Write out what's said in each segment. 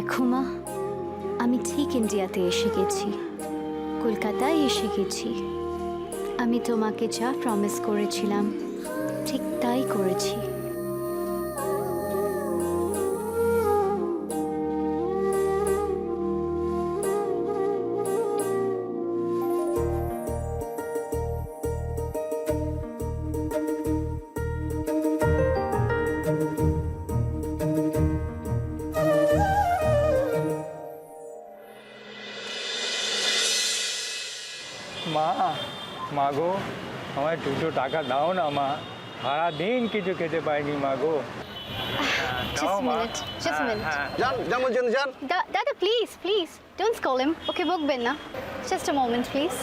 দেখো মা, আমি ঠিক ইন্ডিয়াতে এসে গেছি, কলকাতায় এসে গেছি। আমি তোমাকে যা প্রমিস করেছিলাম ঠিক তাই করেছি। মা, মা গো, আমায় 200 টাকা দাও না মা, সারাদিন কিছু খেতে পাইনি মা গো। Just a minute, just a minute. যান বলছেন যান। Dada, please, don't scold him. Okay, বকবেন না. Just a moment, please.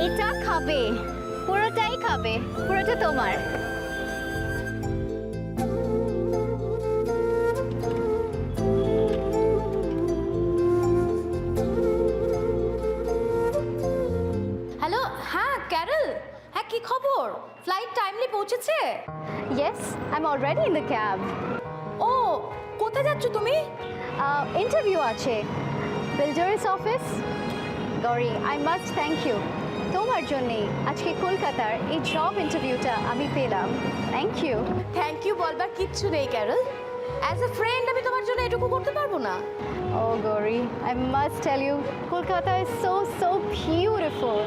এটা খাবে, পুরোটাই খাবে, পুরোটা তোমার। হ্যালো, হ্যাঁ ক্যারল, হ্যাঁ কি খবর? ফ্লাইট টাইমলি পৌঁছেছে? Yes, I'm already in the cab. ও, কোথায় যাচ্ছ তুমি? ইন্টারভিউ আছে, builders office. Gauri, I must thank you. তোমার জন্যে আজকে কলকাতার এই জব ইন্টারভিউটা আমি পেলাম। Thank you. থ্যাংক ইউ বলবার কিচ্ছু নেই ক্যারল। অ্যাজ এ ফ্রেন্ড আমি তোমার জন্য এটুকু করতে পারবো না? Oh, Gauri, I must tell you, Kolkata is so beautiful.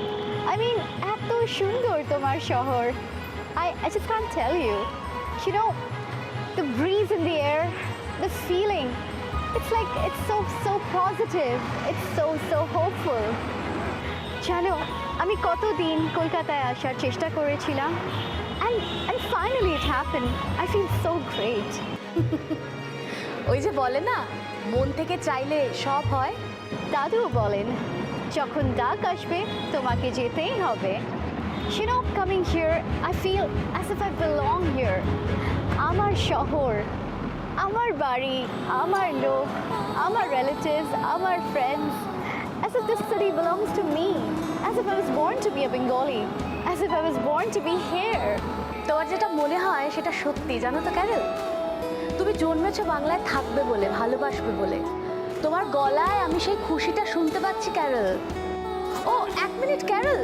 I mean, এত সুন্দর তোমার শহর। I just can't tell you. You know, the breeze in the air, the feeling, it's like it's so positive. It's so hopeful. জানো, আমি কতদিন কলকাতায় আসার চেষ্টা করেছিলাম, and finally it happened. I feel so great. ওই যে বলে না, মন থেকে চাইলে সব হয়। দাদু বলেন, যখন ডাক আসবে তোমাকে যেতেই হবে। You know, coming here, I feel as if I belong here. আমার শহর, আমার বাড়ি, আমার লোক, আমার relatives, আমার friends. As if this city belongs to me. As if I was born to be a Bengali. As if I was born to be here. তোমার যেটা মনে হয় সেটা সত্যি, জানো তো ক্যারল? তুমি জন্মেছো বাংলায় থাকবে বলে, ভালোবাসবে বলে। তোমার গলায় আমি সেই খুশিটা শুনতে পাচ্ছি ক্যারল। ও, 1 মিনিট ক্যারল।